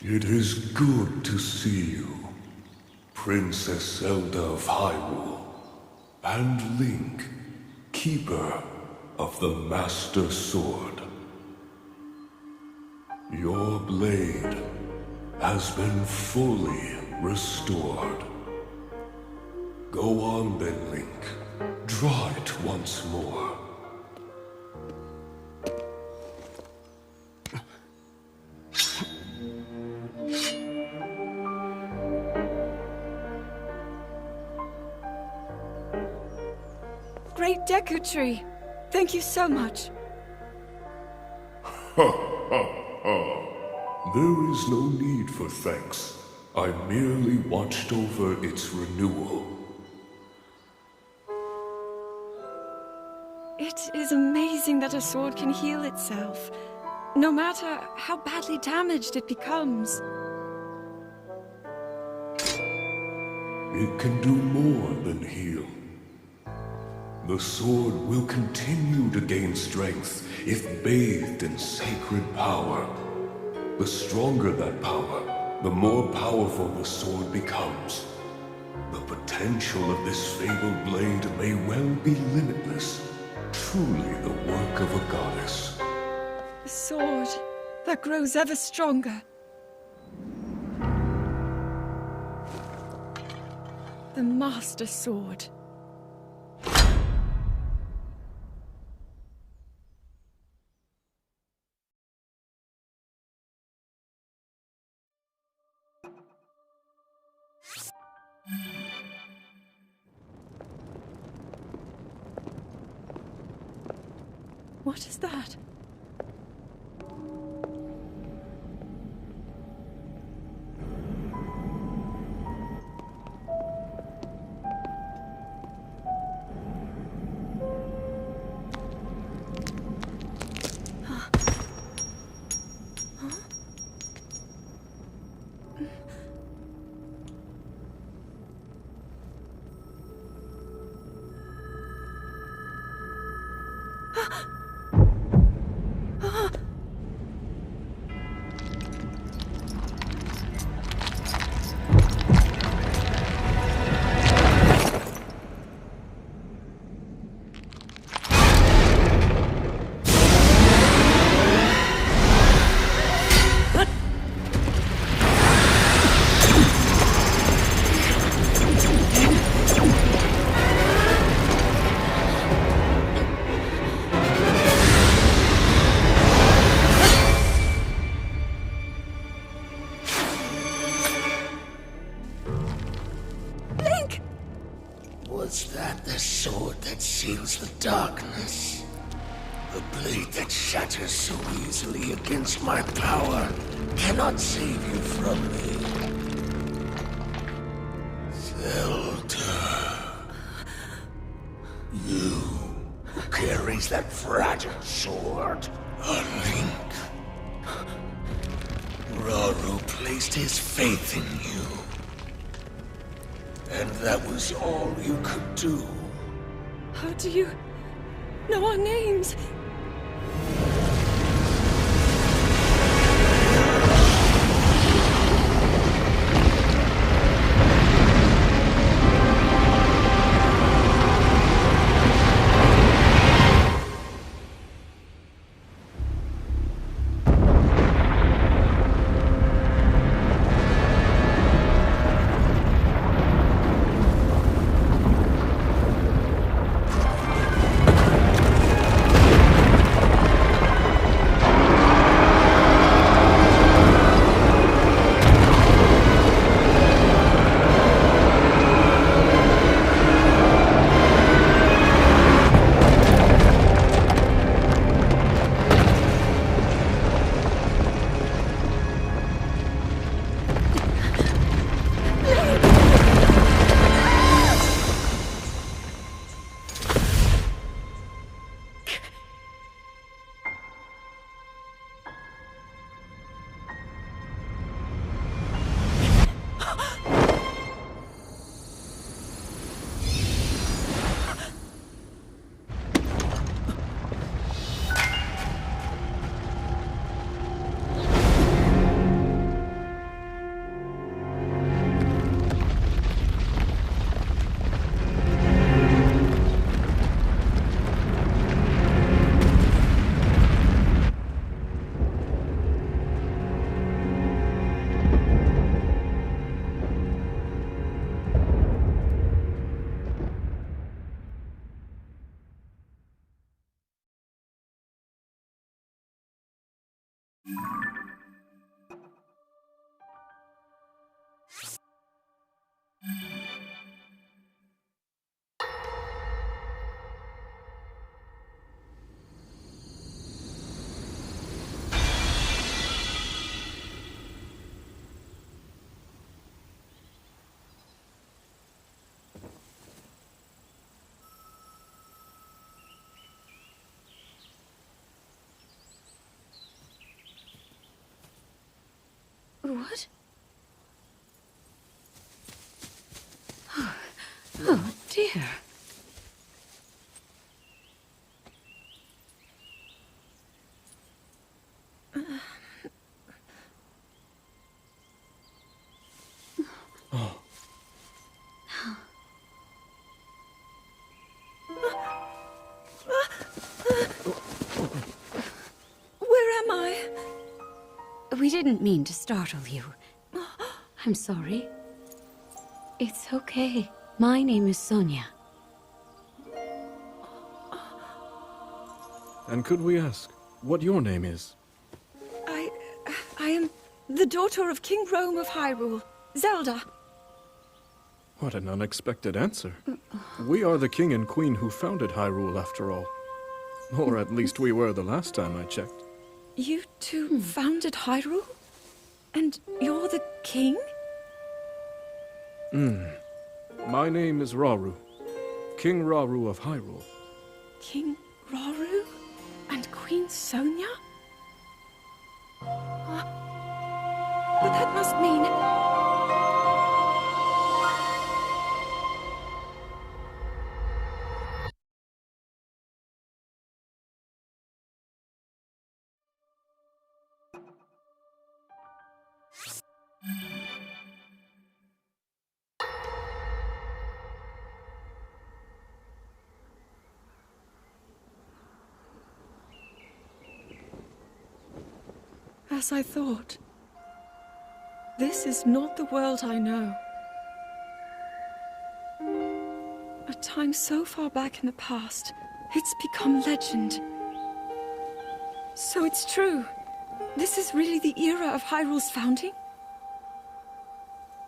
It is good to see you, Princess Zelda of Hyrule, and Link, Keeper of the Master Sword. Your blade has been fully restored. Go on then, Link. Draw it once more. Great Deku Tree! Thank you so much. There is no need for thanks. I merely watched over its renewal. It is amazing that a sword can heal itself, no matter how badly damaged it becomes. It can do more than heal. The sword will continue to gain strength if bathed in sacred power. The stronger that power, the more powerful the sword becomes. The potential of this fabled blade may well be limitless. Truly the work of a goddess. A sword that grows ever stronger. The Master Sword. What is that? Was that the sword that seals the darkness? The blade that shatters so easily against my power cannot save you from me. Zelda. You who carries that fragile sword. A Link. Rauru placed his faith in you. And that was all you could do. How do you know our names? What? Oh, dear. Where am I? We didn't mean to startle you. I'm sorry. It's okay. My name is Sonia. And could we ask what your name is? I am the daughter of King Rome of Hyrule, Zelda. What an unexpected answer. We are the king and queen who founded Hyrule, after all. Or at least we were the last time I checked. You two founded Hyrule? And you're the king? My name is Rauru. King Rauru of Hyrule. King Rauru? And Queen Sonia? But that must mean... As I thought. This is not the world I know. A time so far back in the past, it's become legend. So it's true. This is really the era of Hyrule's founding?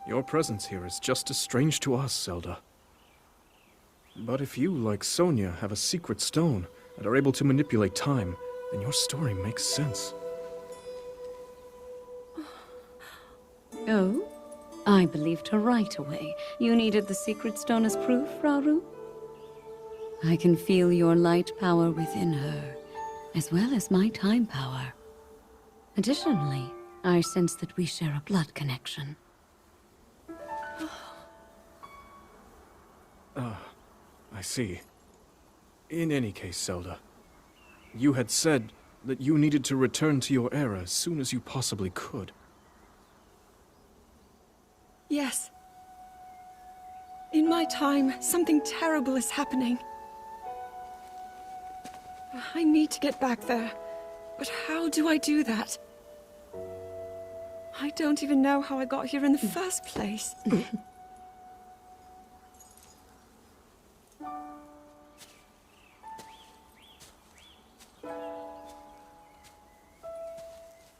Your presence here is just as strange to us, Zelda. But if you, like Sonia, have a secret stone and are able to manipulate time, then your story makes sense. Oh? I believed her right away. You needed the secret stone as proof, Rauru? I can feel your light power within her, as well as my time power. Additionally, I sense that we share a blood connection. I see. In any case, Zelda, you had said that you needed to return to your era as soon as you possibly could. Yes. In my time, something terrible is happening. I need to get back there. But how do I do that? I don't even know how I got here in the first place.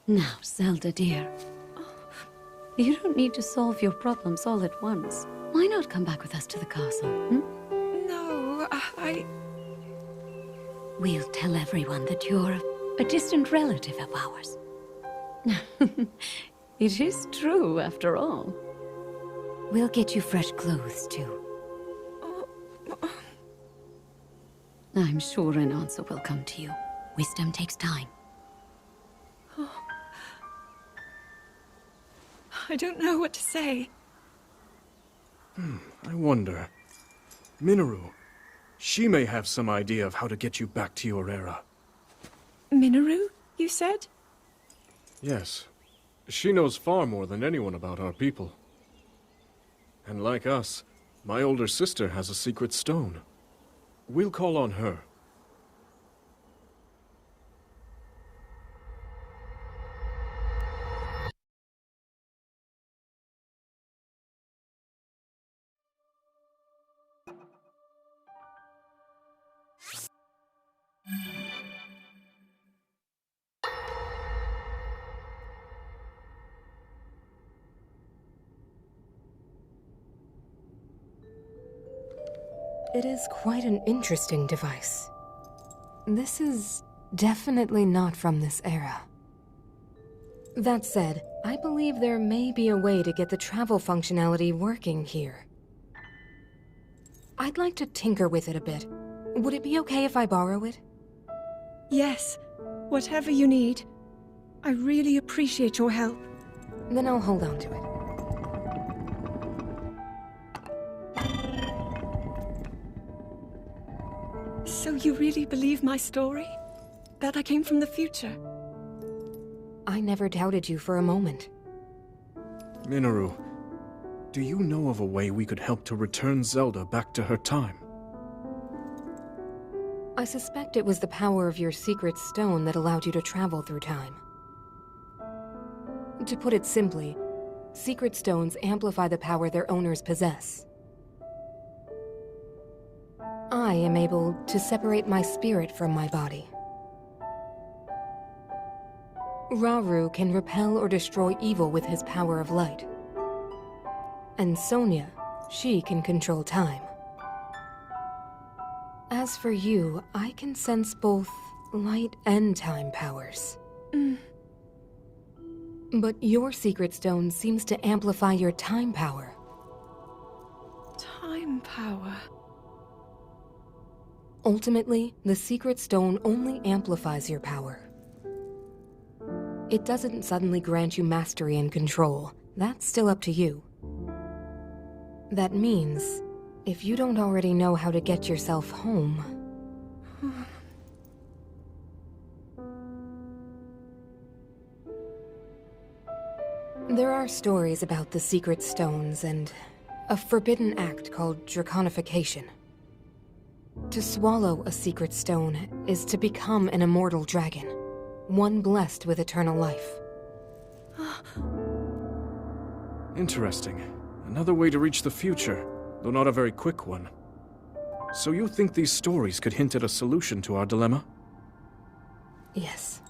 Now, Zelda dear, you don't need to solve your problems all at once. Why not come back with us to the castle, No, We'll tell everyone that you're a distant relative of ours. It is true, after all. We'll get you fresh clothes, too. I'm sure an answer will come to you. Wisdom takes time. I don't know what to say. I wonder. Minoru. She may have some idea of how to get you back to your era. Minoru, you said? Yes. She knows far more than anyone about our people. And like us, my older sister has a secret stone. We'll call on her. It is quite an interesting device. This is definitely not from this era. That said, I believe there may be a way to get the travel functionality working here. I'd like to tinker with it a bit. Would it be okay if I borrow it? Yes, whatever you need. I really appreciate your help. Then I'll hold on to it. So you really believe my story? That I came from the future? I never doubted you for a moment. Minoru, do you know of a way we could help to return Zelda back to her time? I suspect it was the power of your secret stone that allowed you to travel through time. To put it simply, secret stones amplify the power their owners possess. I am able to separate my spirit from my body. Rauru can repel or destroy evil with his power of light. And Sonia, she can control time. As for you, I can sense both light and time powers. But your secret stone seems to amplify your time power. Time power. Ultimately, the secret stone only amplifies your power. It doesn't suddenly grant you mastery and control. That's still up to you. That means, if you don't already know how to get yourself home... There are stories about the secret stones and a forbidden act called draconification. To swallow a secret stone is to become an immortal dragon, one blessed with eternal life. Interesting. Another way to reach the future, though not a very quick one. So you think these stories could hint at a solution to our dilemma? Yes.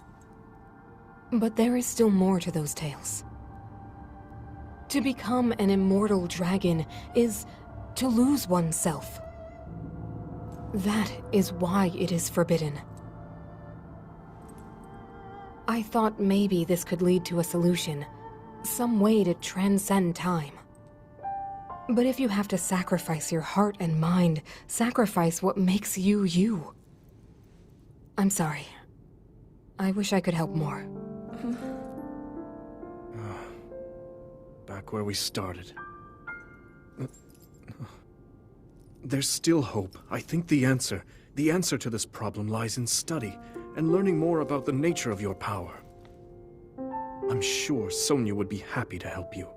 But there is still more to those tales. To become an immortal dragon is to lose oneself. That is why it is forbidden. I thought maybe this could lead to a solution, some way to transcend time. But if you have to sacrifice your heart and mind, sacrifice what makes you you. I'm sorry. I wish I could help more. Back where we started. There's still hope. I think the answer to this problem lies in study and learning more about the nature of your power. I'm sure Sonia would be happy to help you.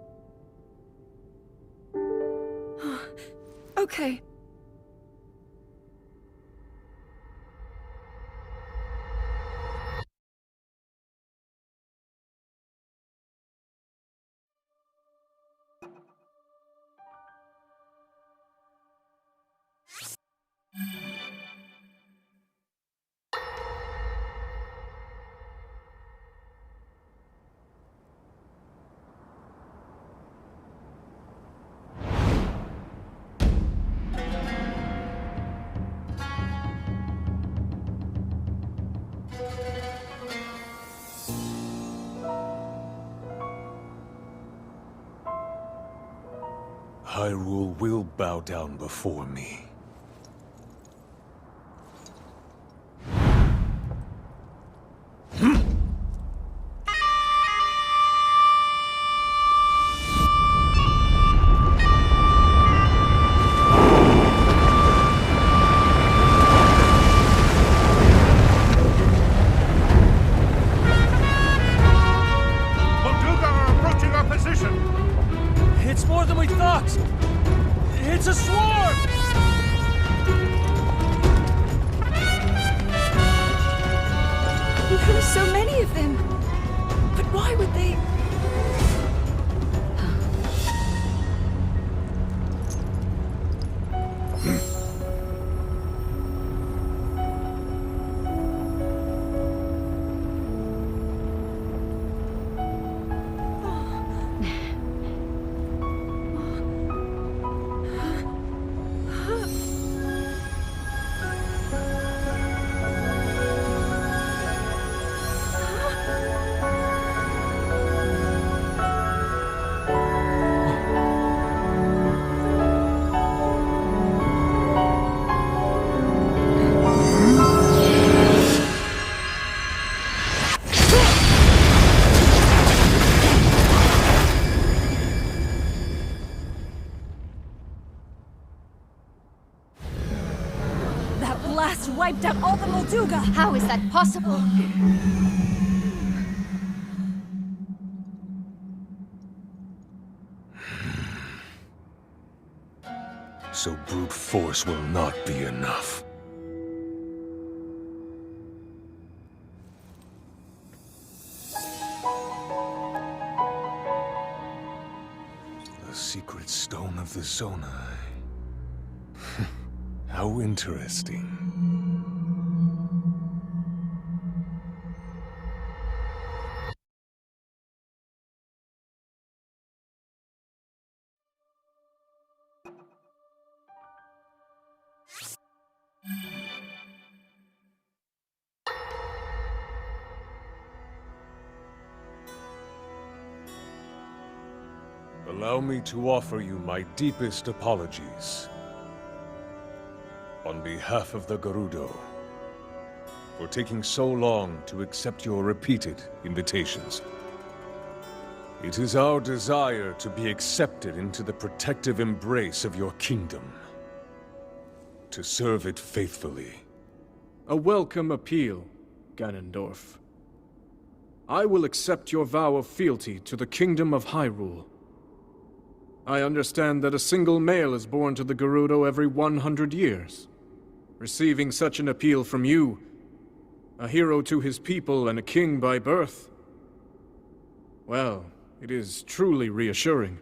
Okay. Hyrule will bow down before me. It's a swarm! There are so many of them. But why would they... wiped out all the Molduga! How is that possible? So brute force will not be enough. The secret stone of the Zonai. How interesting. Allow me to offer you my deepest apologies. On behalf of the Gerudo, for taking so long to accept your repeated invitations. It is our desire to be accepted into the protective embrace of your kingdom. To serve it faithfully. A welcome appeal, Ganondorf. I will accept your vow of fealty to the Kingdom of Hyrule. I understand that a single male is born to the Gerudo every 100 years. Receiving such an appeal from you, a hero to his people and a king by birth, well, it is truly reassuring.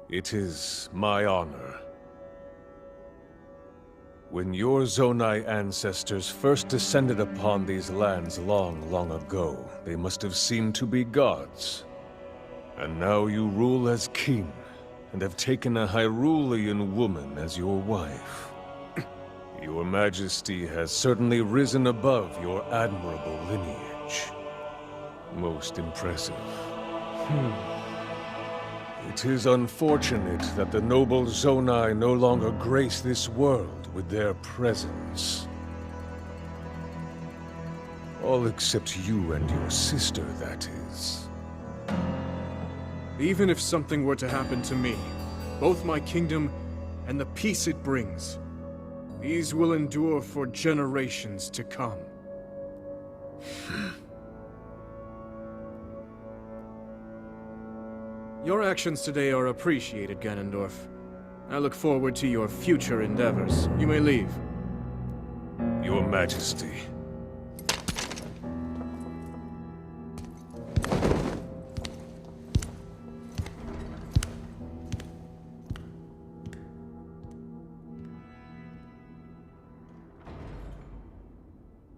It is my honor. When your Zonai ancestors first descended upon these lands long, long ago, they must have seemed to be gods. And now you rule as king, and have taken a Hyrulean woman as your wife. Your Majesty has certainly risen above your admirable lineage. Most impressive. It is unfortunate that the noble Zonai no longer grace this world with their presence. All except you and your sister, that is. Even if something were to happen to me, both my kingdom and the peace it brings, these will endure for generations to come. Your actions today are appreciated, Ganondorf. I look forward to your future endeavors. You may leave. Your Majesty.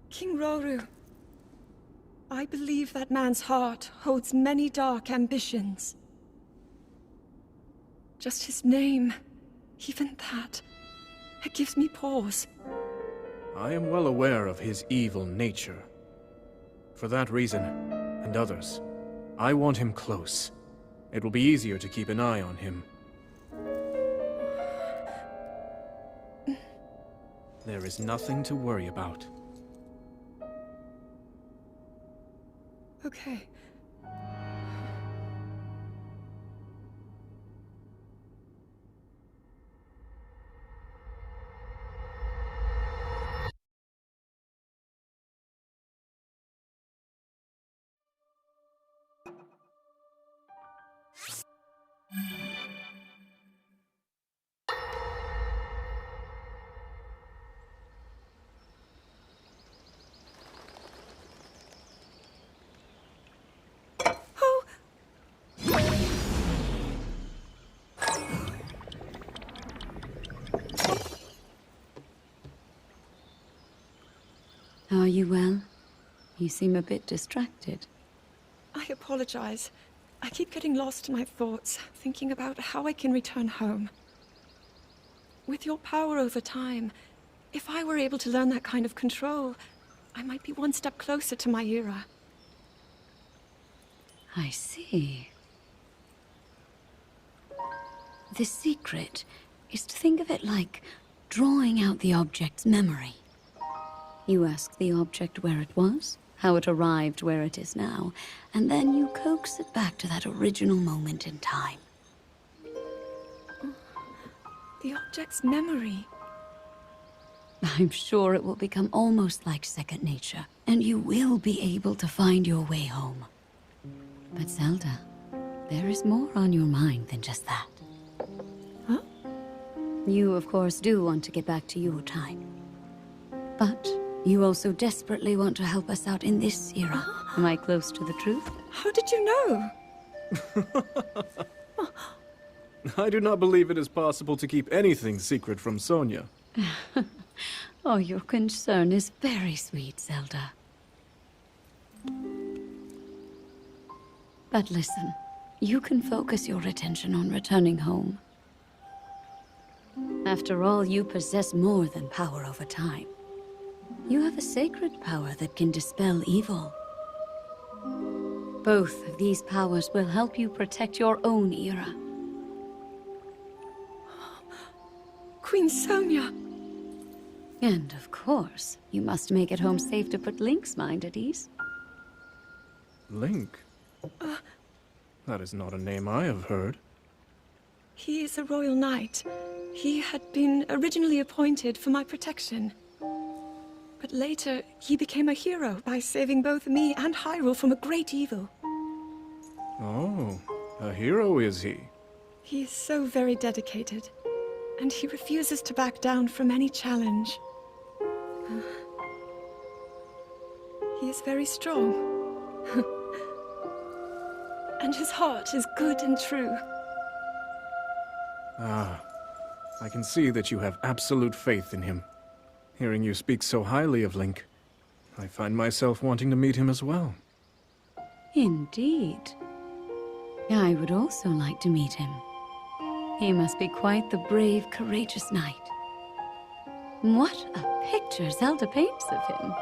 King Roru, I believe that man's heart holds many dark ambitions. Just his name, even that, it gives me pause. I am well aware of his evil nature. For that reason, and others, I want him close. It will be easier to keep an eye on him. There is nothing to worry about. Okay. Are you well? You seem a bit distracted. I apologize. I keep getting lost in my thoughts, thinking about how I can return home. With your power over time, if I were able to learn that kind of control, I might be one step closer to my era. I see. The secret is to think of it like drawing out the object's memory. You ask the object where it was, how it arrived where it is now, and then you coax it back to that original moment in time. The object's memory. I'm sure it will become almost like second nature, and you will be able to find your way home. But Zelda, there is more on your mind than just that. Huh? You, of course, do want to get back to your time. But you also desperately want to help us out in this era. Am I close to the truth? How did you know? I do not believe it is possible to keep anything secret from Sonia. Oh, your concern is very sweet, Zelda. But listen, you can focus your attention on returning home. After all, you possess more than power over time. You have a sacred power that can dispel evil. Both of these powers will help you protect your own era. Queen Sonia! And of course, you must make it home safe to put Link's mind at ease. Link? That is not a name I have heard. He is a royal knight. He had been originally appointed for my protection. But later, he became a hero by saving both me and Hyrule from a great evil. Oh, a hero is he? He is so very dedicated, and he refuses to back down from any challenge. He is very strong. And his heart is good and true. Ah, I can see that you have absolute faith in him. Hearing you speak so highly of Link, I find myself wanting to meet him as well. Indeed. I would also like to meet him. He must be quite the brave, courageous knight. What a picture Zelda paints of him.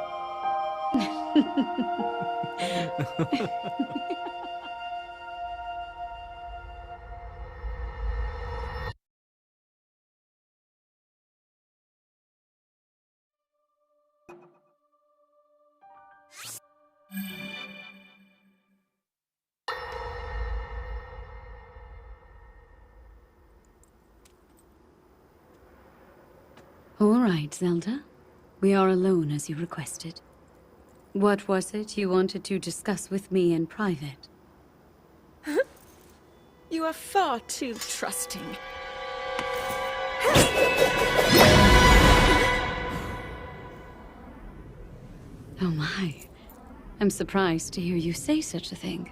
All right, Zelda. We are alone as you requested. What was it you wanted to discuss with me in private? You are far too trusting. Oh my. I'm surprised to hear you say such a thing.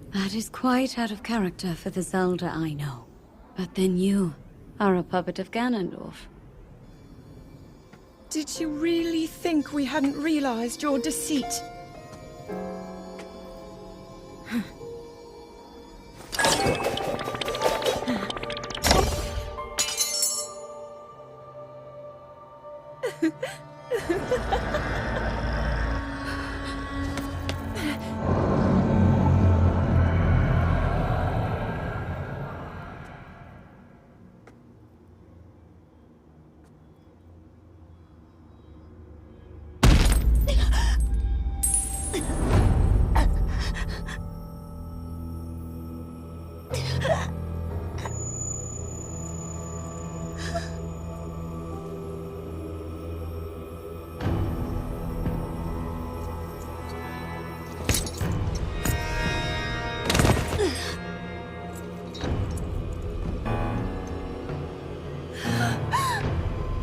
That is quite out of character for the Zelda I know. But then you are a puppet of Ganondorf. Did you really think we hadn't realized your deceit?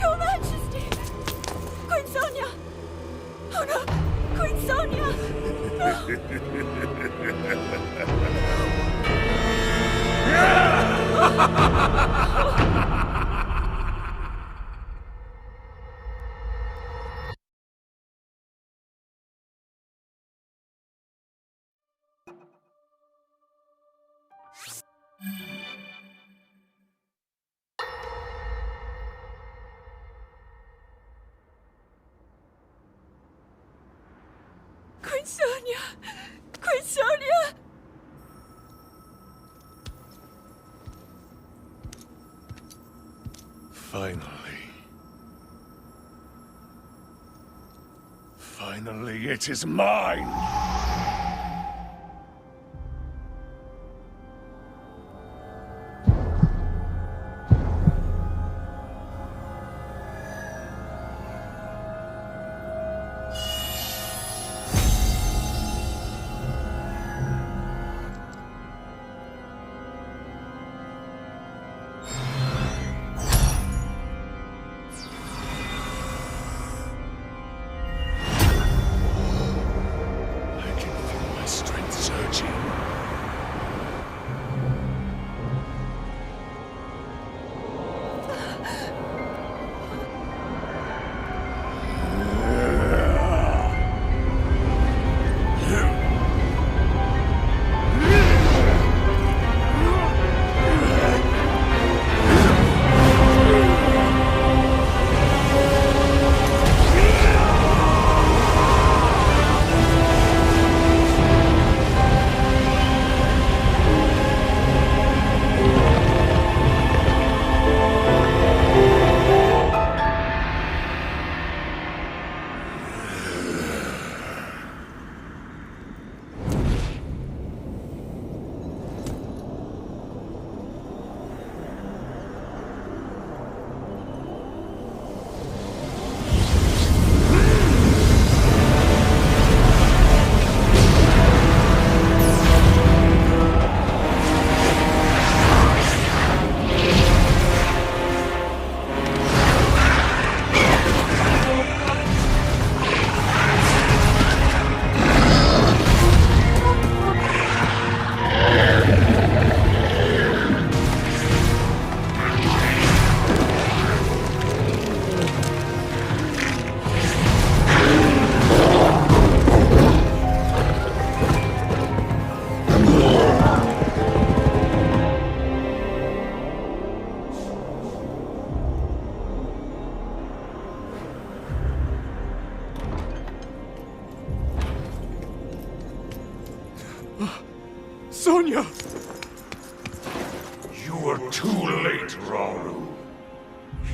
Your Majesty! Queen Sonia! Oh no! Queen Sonia! Queen Sonia! Queen Sonia! Finally. Finally, it is mine! Sonya! You were too late, Rauru.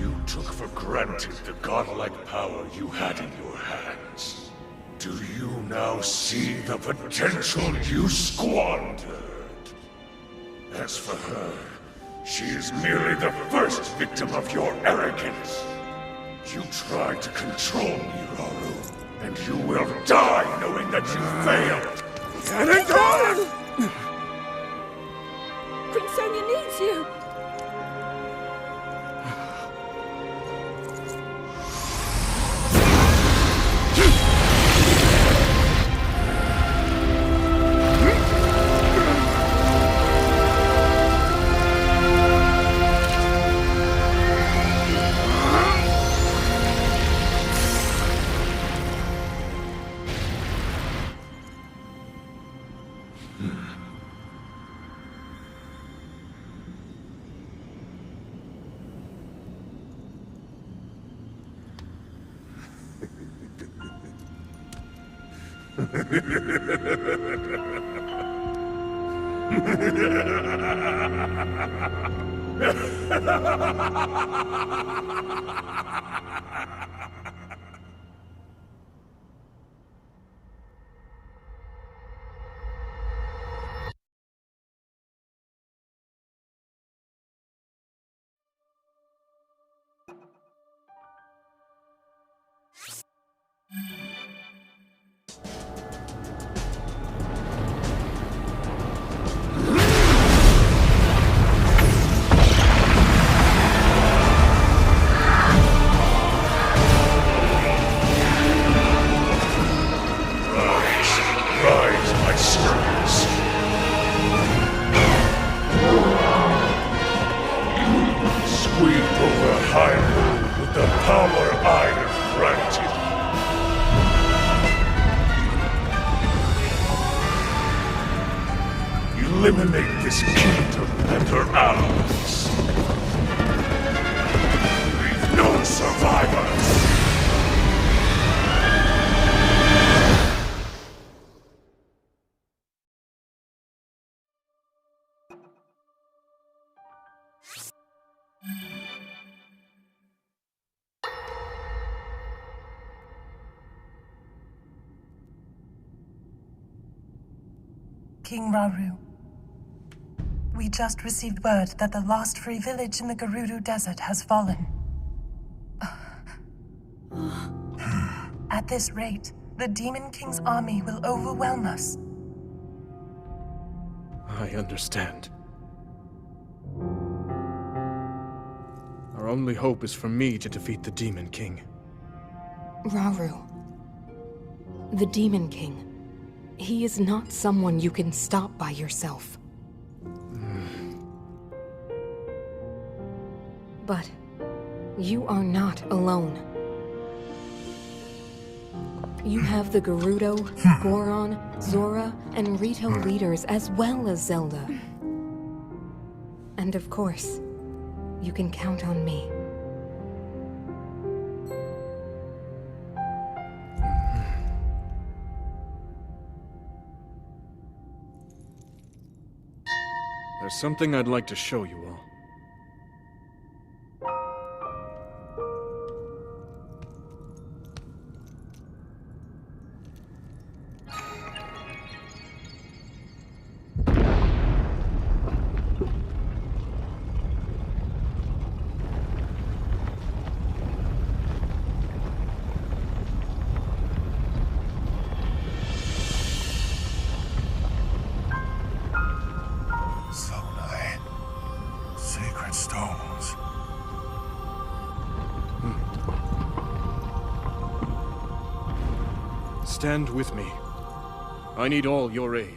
You took for granted the godlike power you had in your hands. Do you now see the potential you squandered? As for her, she is merely the first victim of your arrogance. You tried to control me, Rauru, and you will die knowing that you failed. Queen Sonia needs you! Rise, my servants. Sweep over Hyrule with the power I have granted. Eliminate this kingdom and her allies. Leave no survivors. King Rauru, we just received word that the last free village in the Gerudo Desert has fallen. At this rate, the Demon King's army will overwhelm us. I understand. Our only hope is for me to defeat the Demon King. Rauru. The Demon King. He is not someone you can stop by yourself. But you are not alone. You have the Gerudo, Goron, Zora, and Rito leaders as well as Zelda. And of course, you can count on me. There's something I'd like to show you all. Sacred stones. Stand with me. I need all your aid.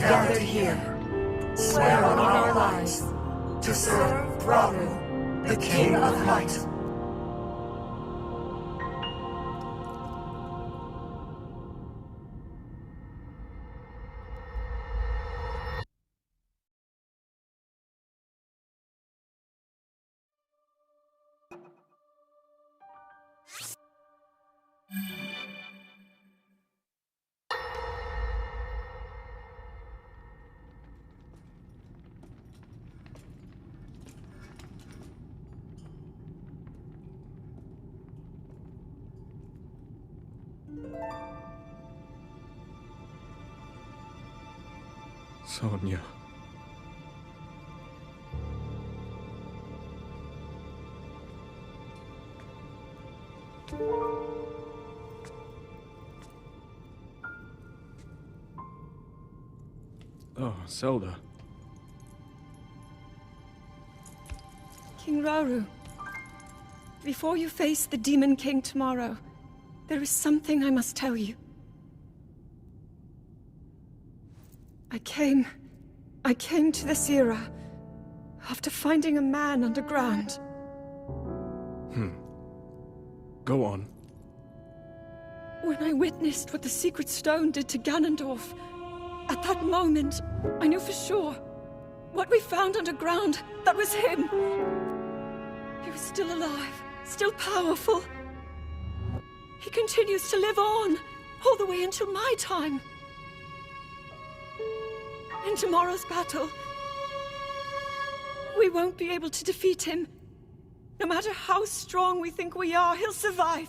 gathered here, swear on our lives to serve Rauru, the King of Light. Sonia. Oh, Zelda. King Rauru, before you face the Demon King tomorrow, there is something I must tell you. I came to this era after finding a man underground. Go on. When I witnessed what the Secret Stone did to Ganondorf, at that moment, I knew for sure what we found underground, that was him. He was still alive, still powerful. He continues to live on, all the way until my time. In tomorrow's battle, we won't be able to defeat him. No matter how strong we think we are, he'll survive.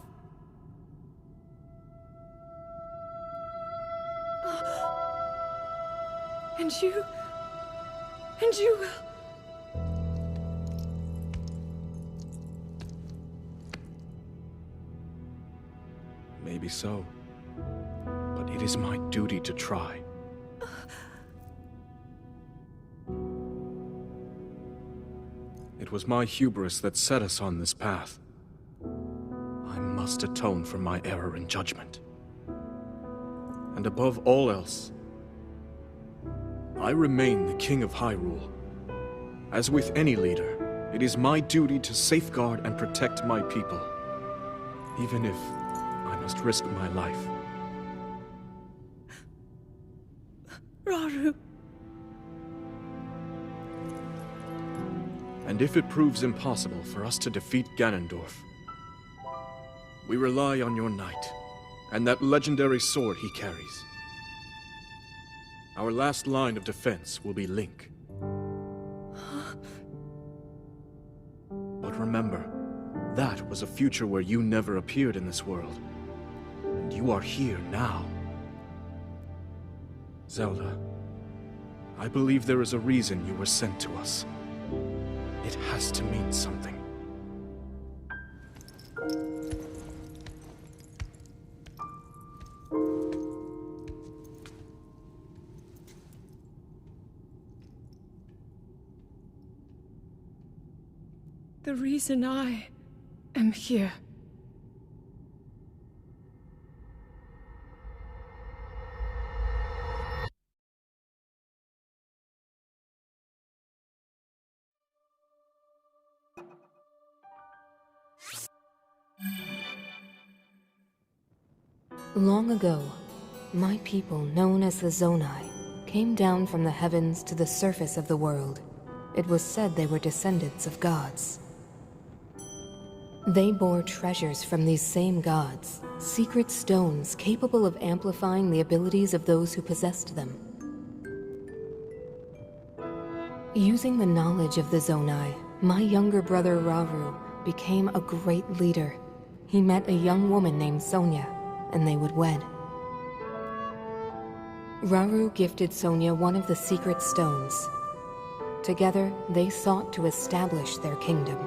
And you will. Maybe so. But it is my duty to try. It was my hubris that set us on this path. I must atone for my error in judgment. And above all else, I remain the King of Hyrule. As with any leader, it is my duty to safeguard and protect my people, even if I must risk my life. Rauru. And if it proves impossible for us to defeat Ganondorf, we rely on your knight, and that legendary sword he carries. Our last line of defense will be Link. But remember, that was a future where you never appeared in this world. And you are here now. Zelda, I believe there is a reason you were sent to us. It has to mean something. The reason I am here. Long ago, my people, known as the Zonai, came down from the heavens to the surface of the world. It was said they were descendants of gods. They bore treasures from these same gods, secret stones capable of amplifying the abilities of those who possessed them. Using the knowledge of the Zonai, my younger brother Rauru became a great leader. He met a young woman named Sonia, and they would wed. Rauru gifted Sonia one of the secret stones. Together, they sought to establish their kingdom.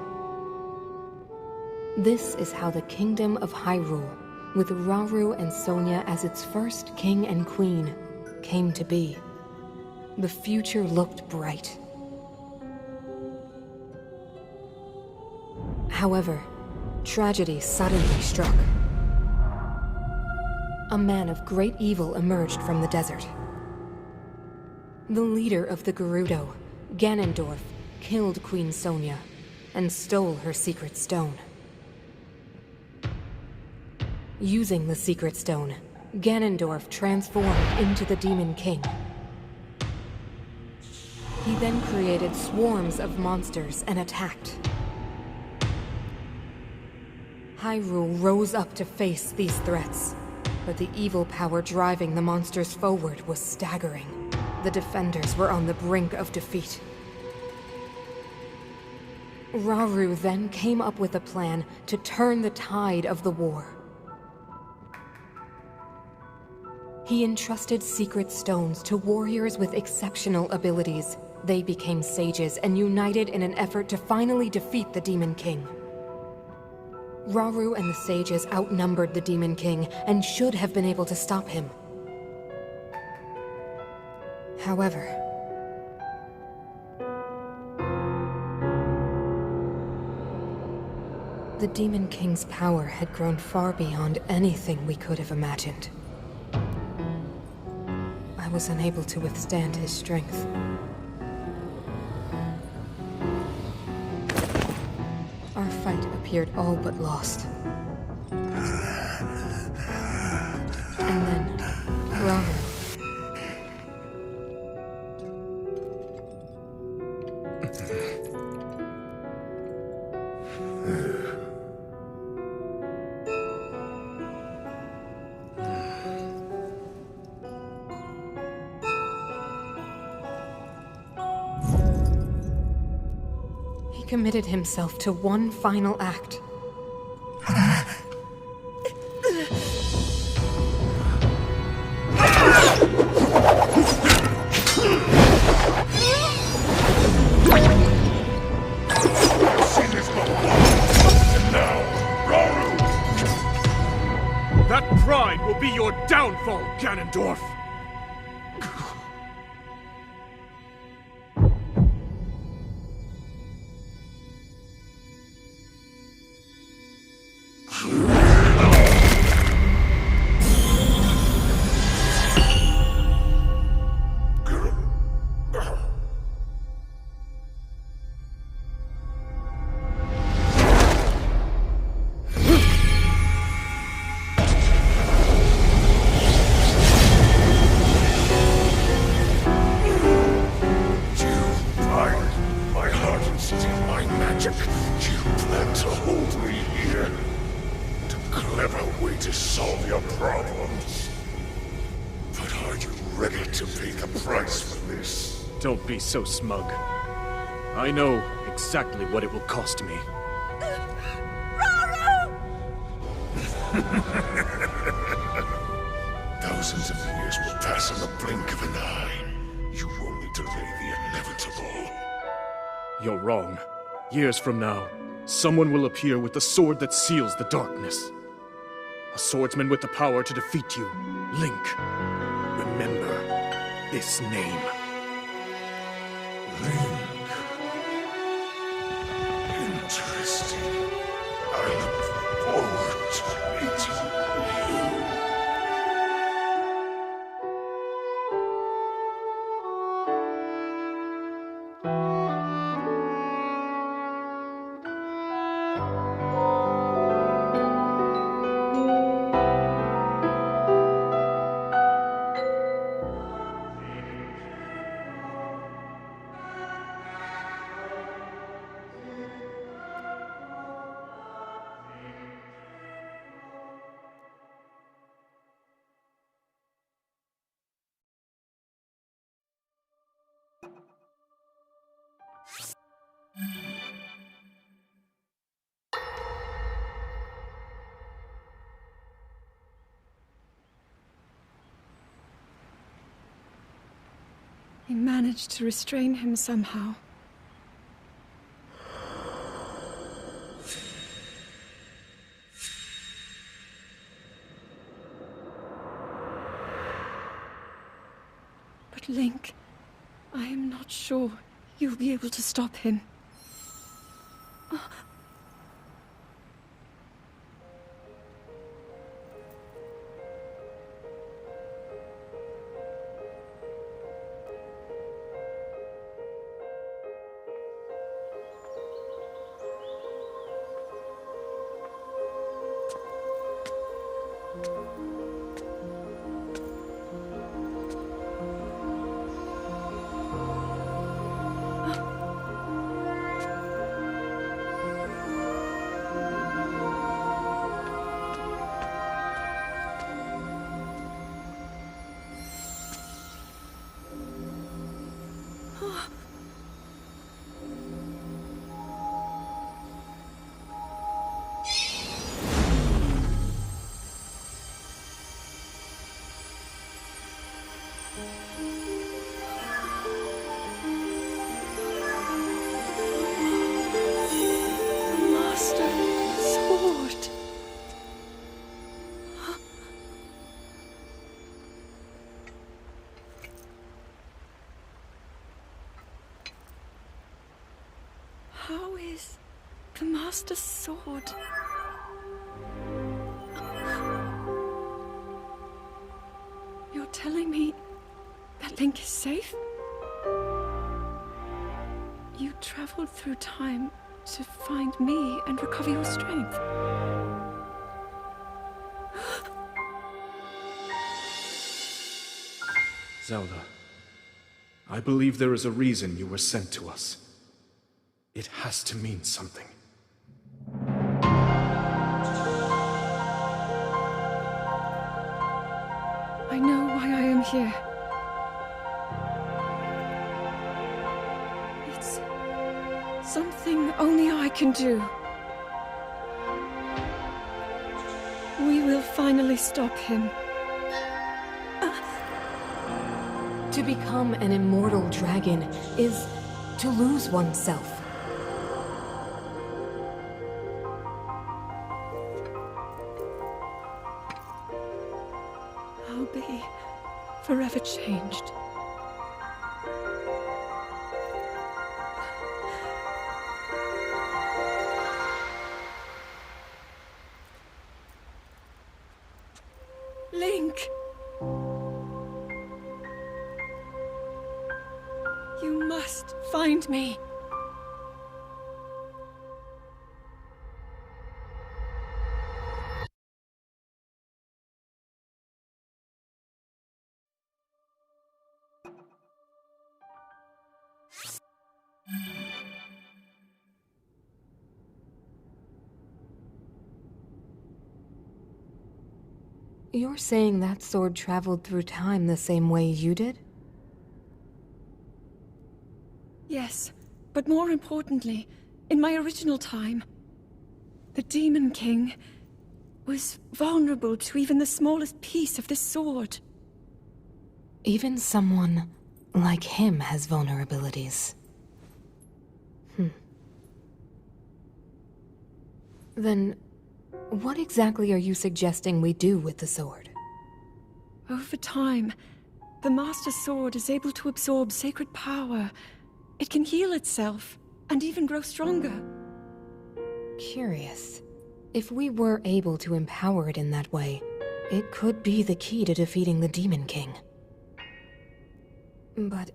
This is how the Kingdom of Hyrule, with Rauru and Sonia as its first king and queen, came to be. The future looked bright. However, tragedy suddenly struck. A man of great evil emerged from the desert. The leader of the Gerudo, Ganondorf, killed Queen Sonia and stole her secret stone. Using the secret stone, Ganondorf transformed into the Demon King. He then created swarms of monsters and attacked. Hyrule rose up to face these threats, but the evil power driving the monsters forward was staggering. The defenders were on the brink of defeat. Rauru then came up with a plan to turn the tide of the war. He entrusted secret stones to warriors with exceptional abilities. They became sages and united in an effort to finally defeat the Demon King. Rauru and the sages outnumbered the Demon King and should have been able to stop him. However, the Demon King's power had grown far beyond anything we could have imagined. I was unable to withstand his strength. Our fight appeared all but lost. And then, Rauru. He committed himself to one final act. That pride will be your downfall, Ganondorf! Don't be so smug. I know exactly what it will cost me. Thousands of years will pass in the blink of an eye. You only delay the inevitable. You're wrong. Years from now, someone will appear with the sword that seals the darkness. A swordsman with the power to defeat you. Link. Remember this name. Link. Interesting. I look forward to meeting you. He managed to restrain him somehow. But Link, I am not sure you'll be able to stop him. Master Sword. How is the Master Sword? You're telling me that Link is safe? You traveled through time to find me and recover your strength. Zelda, I believe there is a reason you were sent to us. It has to mean something. I know why I am here. It's something only I can do. We will finally stop him. To become an immortal dragon is to lose oneself. I'll be forever changed. Link! You must find me. You're saying that sword traveled through time the same way you did? Yes, but more importantly, in my original time, the Demon King was vulnerable to even the smallest piece of this sword. Even someone like him has vulnerabilities. Then, what exactly are you suggesting we do with the sword? Over time, the Master Sword is able to absorb sacred power. It can heal itself, and even grow stronger. Curious. If we were able to empower it in that way, it could be the key to defeating the Demon King. But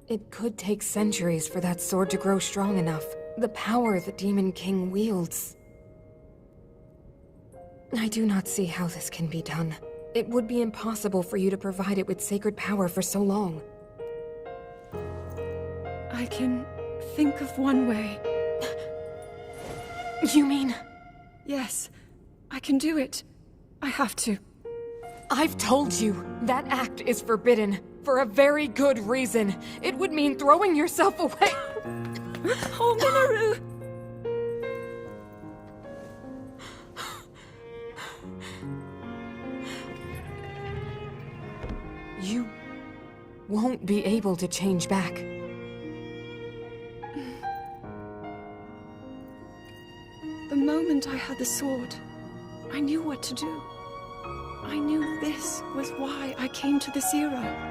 it could take centuries for that sword to grow strong enough. The power the Demon King wields. I do not see how this can be done. It would be impossible for you to provide it with sacred power for so long. I can think of one way. You mean? Yes, I can do it. I have to. I've told you, that act is forbidden, for a very good reason. It would mean throwing yourself away. Oh, Minoru! You won't be able to change back. The moment I had the sword, I knew what to do. I knew this was why I came to this era.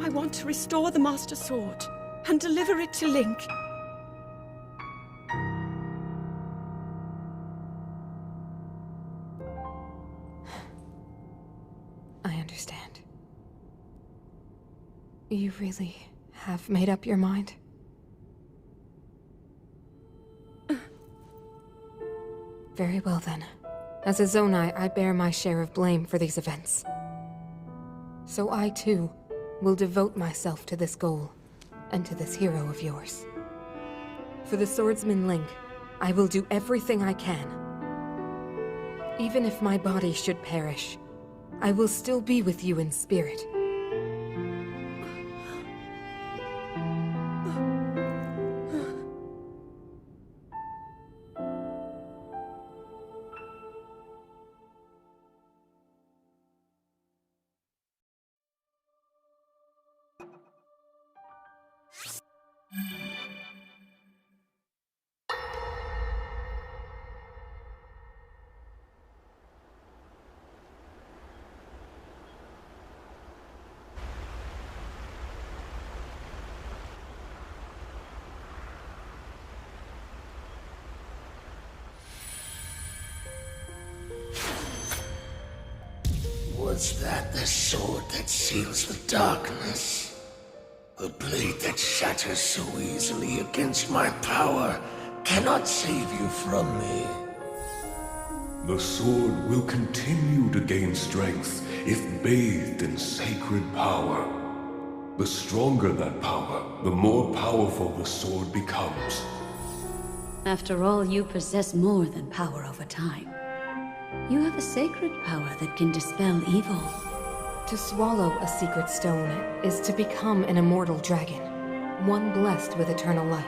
I want to restore the Master Sword and deliver it to Link. I understand. You really have made up your mind? Very well then. As a Zonai, I bear my share of blame for these events. So I too will devote myself to this goal, and to this hero of yours. For the swordsman Link, I will do everything I can. Even if my body should perish, I will still be with you in spirit. Was that the sword that seals the darkness? The blade that shatters so easily against my power cannot save you from me. The sword will continue to gain strength if bathed in sacred power. The stronger that power, the more powerful the sword becomes. After all, you possess more than power over time. You have a sacred power that can dispel evil. To swallow a secret stone is to become an immortal dragon, one blessed with eternal life.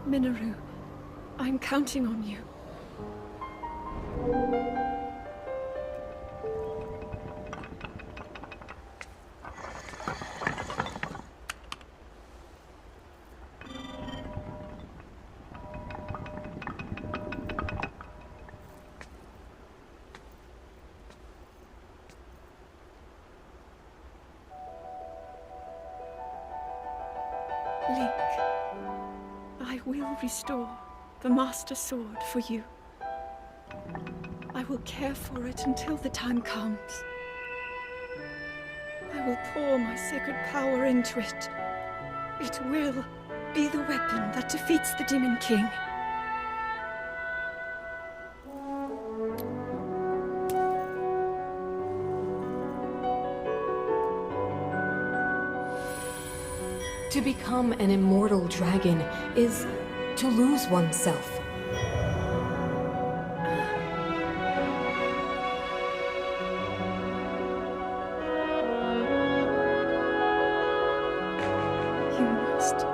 Minoru, I'm counting on you. Link, I will restore the Master Sword for you. I will care for it until the time comes. I will pour my sacred power into it. It will be the weapon that defeats the Demon King. To become an immortal dragon is to lose oneself. You must.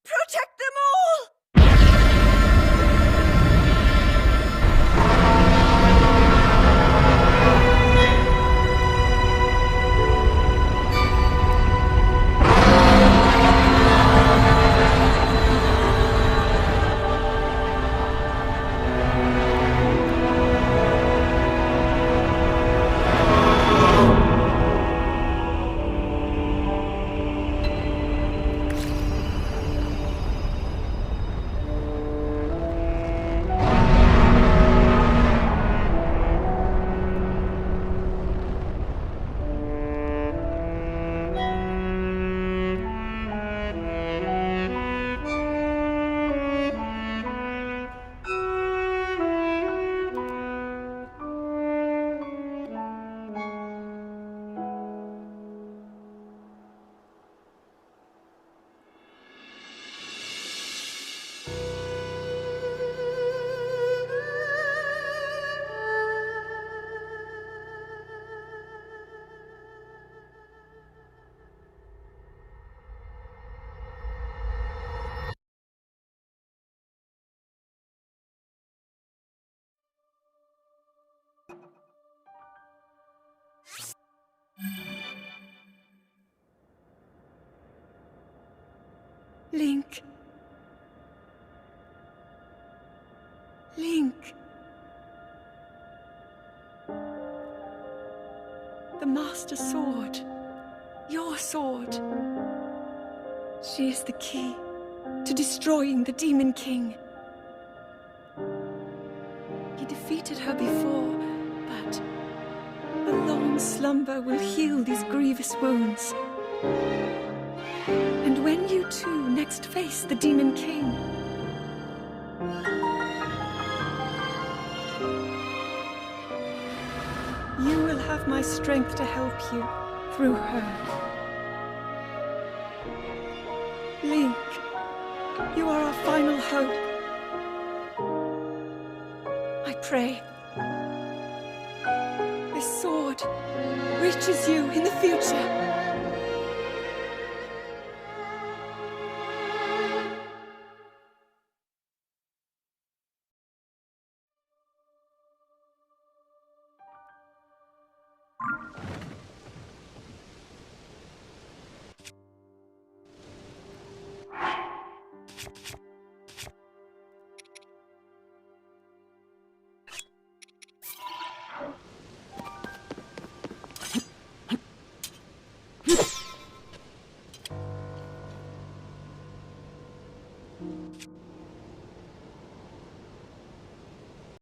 Protect them all! Link. Link. The Master Sword. Your sword. She is the key to destroying the Demon King. He defeated her before, but a long slumber will heal these grievous wounds. And when you two next face the Demon King, you will have my strength to help you through her. Link, you are our final hope. I pray this sword reaches you in the future.